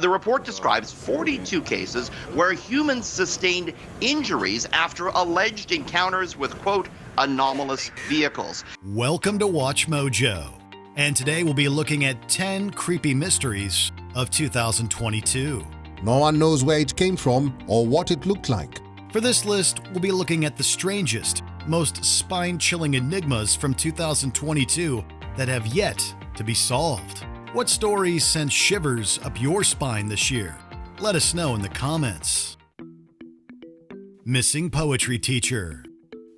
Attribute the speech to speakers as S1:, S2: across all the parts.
S1: The report describes 42 cases where humans sustained injuries after alleged encounters with, quote, anomalous vehicles.
S2: Welcome to Watch Mojo. And today we'll be looking at 10 creepy mysteries of 2022.
S3: No one knows where it came from or what it looked like.
S2: For this list, we'll be looking at the strangest, most spine-chilling enigmas from 2022 that have yet to be solved. What stories sent shivers up your spine this year? Let us know in the comments. Missing poetry teacher.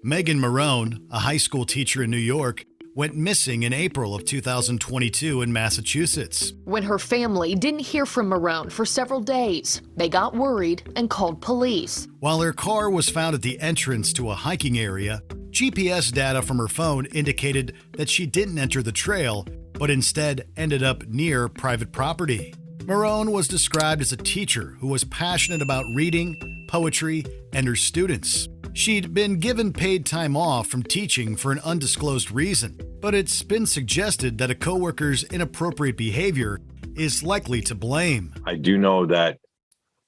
S2: Megan Marone, a high school teacher in New York, went missing in April of 2022 in Massachusetts.
S4: When her family didn't hear from Marone for several days, they got worried and called police.
S2: While her car was found at the entrance to a hiking area, GPS data from her phone indicated that she didn't enter the trail, but instead ended up near private property. Marone was described as a teacher who was passionate about reading, poetry, and her students. She'd been given paid time off from teaching for an undisclosed reason, but it's been suggested that a coworker's inappropriate behavior is likely to blame.
S5: I do know that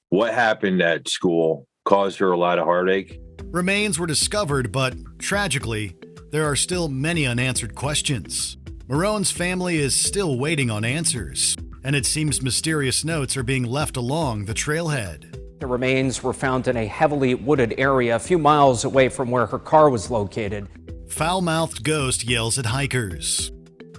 S5: what happened at school caused her a lot of heartache.
S2: Remains were discovered, but tragically, there are still many unanswered questions. Marone's family is still waiting on answers, and it seems mysterious notes are being left along the trailhead.
S6: The remains were found in a heavily wooded area a few miles away from where her car was located.
S2: Foul-mouthed ghost yells at hikers.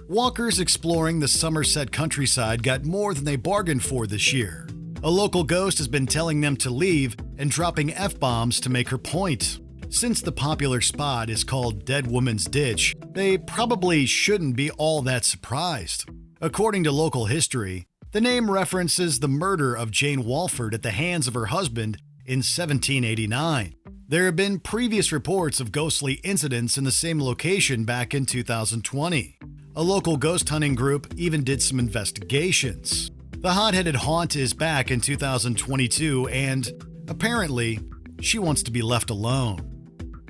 S2: Walkers exploring the Somerset countryside got more than they bargained for this year. A local ghost has been telling them to leave and dropping F-bombs to make her point. Since the popular spot is called Dead Woman's Ditch, they probably shouldn't be all that surprised. According to local history, the name references the murder of Jane Walford at the hands of her husband in 1789. There have been previous reports of ghostly incidents in the same location back in 2020. A local ghost hunting group even did some investigations. The hot-headed haunt is back in 2022 and, apparently, she wants to be left alone.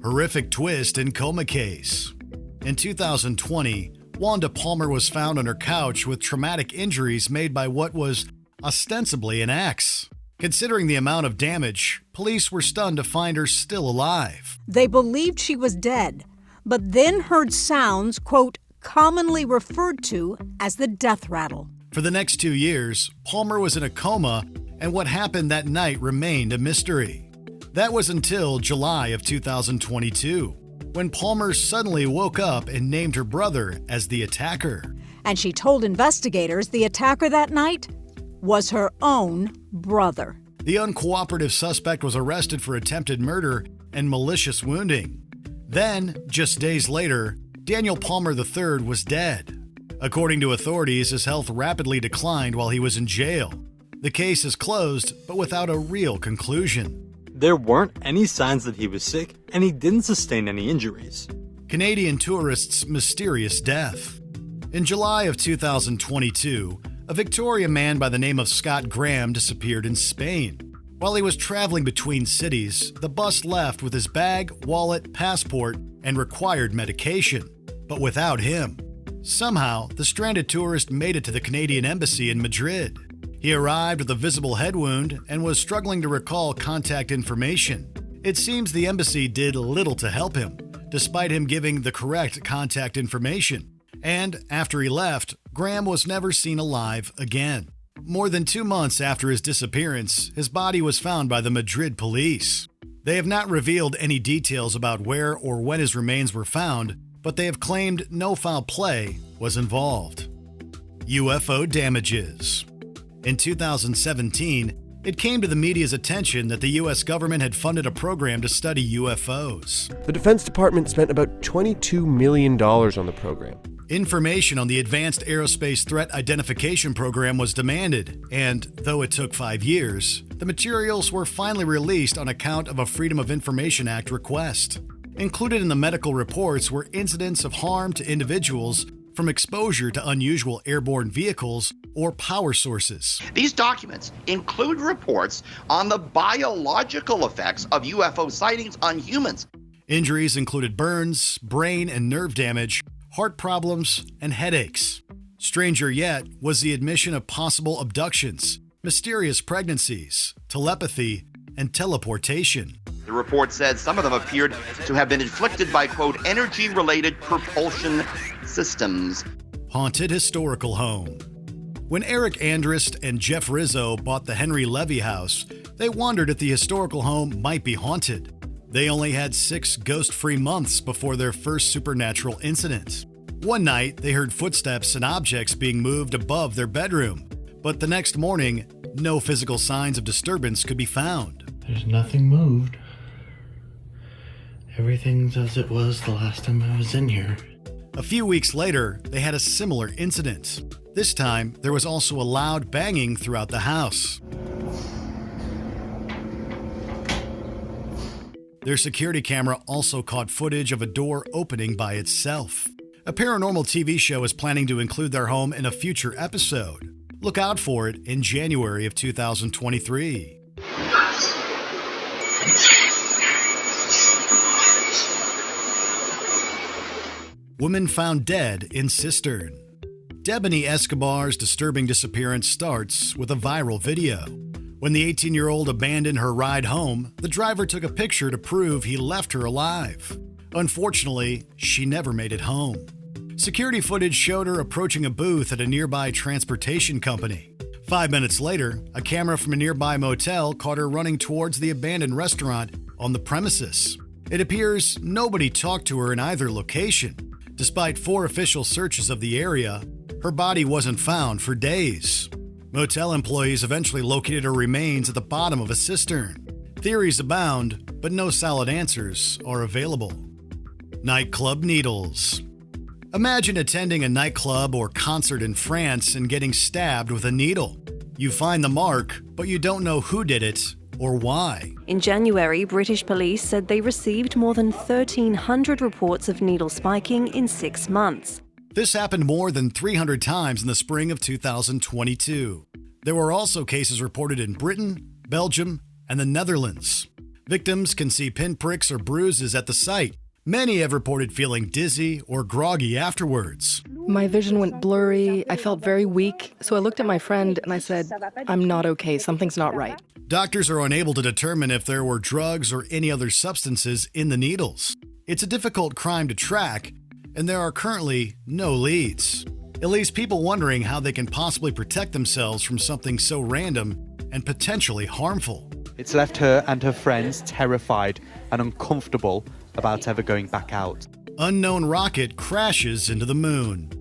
S2: Horrific twist in coma case. In 2020, Wanda Palmer was found on her couch with traumatic injuries made by what was ostensibly an axe. Considering the amount of damage, police were stunned to find her still alive.
S7: They believed she was dead, but then heard sounds, quote, commonly referred to as the death rattle.
S2: For the next 2 years, Palmer was in a coma, and what happened that night remained a mystery. That was until July of 2022. When Palmer suddenly woke up and named her brother as the attacker.
S7: And she told investigators the attacker that night was her own brother.
S2: The uncooperative suspect was arrested for attempted murder and malicious wounding. Then, just days later, Daniel Palmer III was dead. According to authorities, his health rapidly declined while he was in jail. The case is closed, but without a real conclusion.
S8: There weren't any signs that he was sick, and he didn't sustain any injuries.
S2: Canadian tourist's mysterious death. In July of 2022, a Victoria man by the name of Scott Graham disappeared in Spain. While he was traveling between cities, the bus left with his bag, wallet, passport, and required medication, but without him. Somehow, the stranded tourist made it to the Canadian Embassy in Madrid. He arrived with a visible head wound and was struggling to recall contact information. It seems the embassy did little to help him, despite him giving the correct contact information. And after he left, Graham was never seen alive again. More than 2 months after his disappearance, his body was found by the Madrid police. They have not revealed any details about where or when his remains were found, but they have claimed no foul play was involved. UFO damages. In 2017, it came to the media's attention that the U.S. government had funded a program to study UFOs.
S9: The Defense Department spent about $22 million on the program.
S2: Information on the Advanced Aerospace Threat Identification Program was demanded, and though it took 5 years, the materials were finally released on account of a Freedom of Information Act request. Included in the medical reports were incidents of harm to individuals from exposure to unusual airborne vehicles or power sources.
S1: These documents include reports on the biological effects of UFO sightings on humans.
S2: Injuries included burns, brain and nerve damage, heart problems, and headaches. Stranger yet was the admission of possible abductions, mysterious pregnancies, telepathy, and teleportation.
S1: The report said some of them appeared to have been inflicted by, quote, energy-related propulsion systems.
S2: Haunted historical home. When Eric Andrist and Jeff Rizzo bought the Henry Levy house, they wondered if the historical home might be haunted. They only had 6 ghost-free months before their first supernatural incident. One night, they heard footsteps and objects being moved above their bedroom, but the next morning, no physical signs of disturbance could be found.
S10: There's nothing moved. Everything's as it was the last time I was in here.
S2: A few weeks later, they had a similar incident. This time, there was also a loud banging throughout the house. Their security camera also caught footage of a door opening by itself. A paranormal TV show is planning to include their home in a future episode. Look out for it in January of 2023. Woman found dead in cistern. Debony Escobar's disturbing disappearance starts with a viral video. When the 18-year-old abandoned her ride home, the driver took a picture to prove he left her alive. Unfortunately, she never made it home. Security footage showed her approaching a booth at a nearby transportation company. 5 minutes later, a camera from a nearby motel caught her running towards the abandoned restaurant on the premises. It appears nobody talked to her in either location. Despite 4 official searches of the area, her body wasn't found for days. Motel employees eventually located her remains at the bottom of a cistern. Theories abound, but no solid answers are available. Nightclub needles. Imagine attending a nightclub or concert in France and getting stabbed with a needle. You find the mark, but you don't know who did it or why.
S11: In January, British police said they received more than 1,300 reports of needle spiking in 6 months.
S2: This happened more than 300 times in the spring of 2022. There were also cases reported in Britain, Belgium, and the Netherlands. Victims can see pinpricks or bruises at the site. Many have reported feeling dizzy or groggy afterwards.
S12: My vision went blurry. I felt very weak. So I looked at my friend and I said, I'm not okay. Something's not right.
S2: Doctors are unable to determine if there were drugs or any other substances in the needles. It's a difficult crime to track, and there are currently no leads. It leaves people wondering how they can possibly protect themselves from something so random and potentially harmful.
S13: It's left her and her friends terrified and uncomfortable about ever going back out.
S2: Unknown rocket crashes into the moon.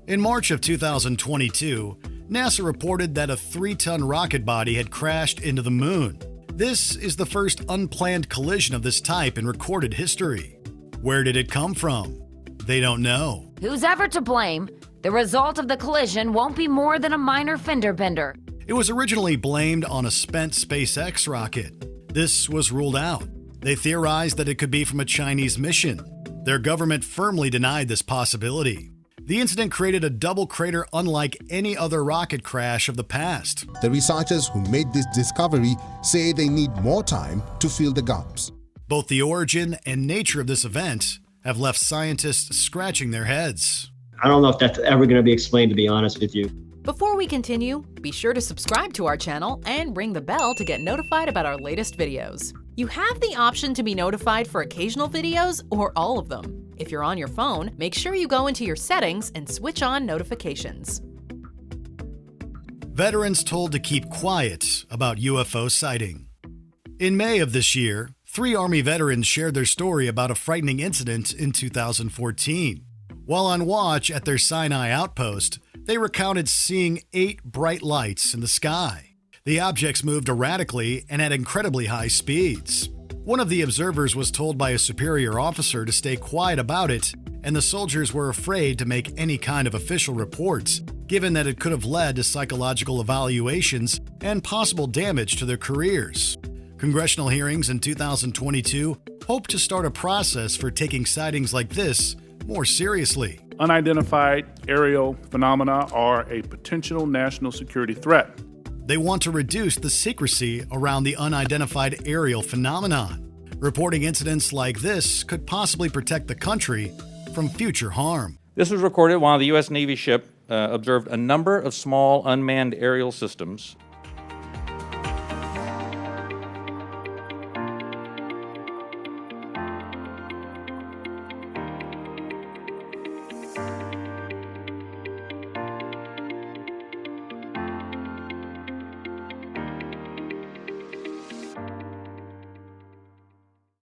S2: In March of 2022, NASA reported that a 3-ton rocket body had crashed into the moon. This is the first unplanned collision of this type in recorded history. Where did it come from? They don't know.
S14: Who's ever to blame? The result of the collision won't be more than a minor fender bender.
S2: It was originally blamed on a spent SpaceX rocket. This was ruled out. They theorized that it could be from a Chinese mission. Their government firmly denied this possibility. The incident created a double crater unlike any other rocket crash of the past.
S3: The researchers who made this discovery say they need more time to fill the gaps.
S2: Both the origin and nature of this event have left scientists scratching their heads.
S15: I don't know if that's ever going to be explained, to be honest with you.
S16: Before we continue, be sure to subscribe to our channel and ring the bell to get notified about our latest videos. You have the option to be notified for occasional videos or all of them. If you're on your phone, make sure you go into your settings and switch on notifications.
S2: Veterans told to keep quiet about UFO sighting. In May of this year, 3 Army veterans shared their story about a frightening incident in 2014. While on watch at their Sinai outpost, they recounted seeing 8 bright lights in the sky. The objects moved erratically and at incredibly high speeds. One of the observers was told by a superior officer to stay quiet about it, and the soldiers were afraid to make any kind of official reports, given that it could have led to psychological evaluations and possible damage to their careers. Congressional hearings in 2022 hope to start a process for taking sightings like this more seriously.
S17: Unidentified aerial phenomena are a potential national security threat.
S2: They want to reduce the secrecy around the unidentified aerial phenomenon. Reporting incidents like this could possibly protect the country from future harm.
S18: This was recorded while the U.S. Navy ship observed a number of small unmanned aerial systems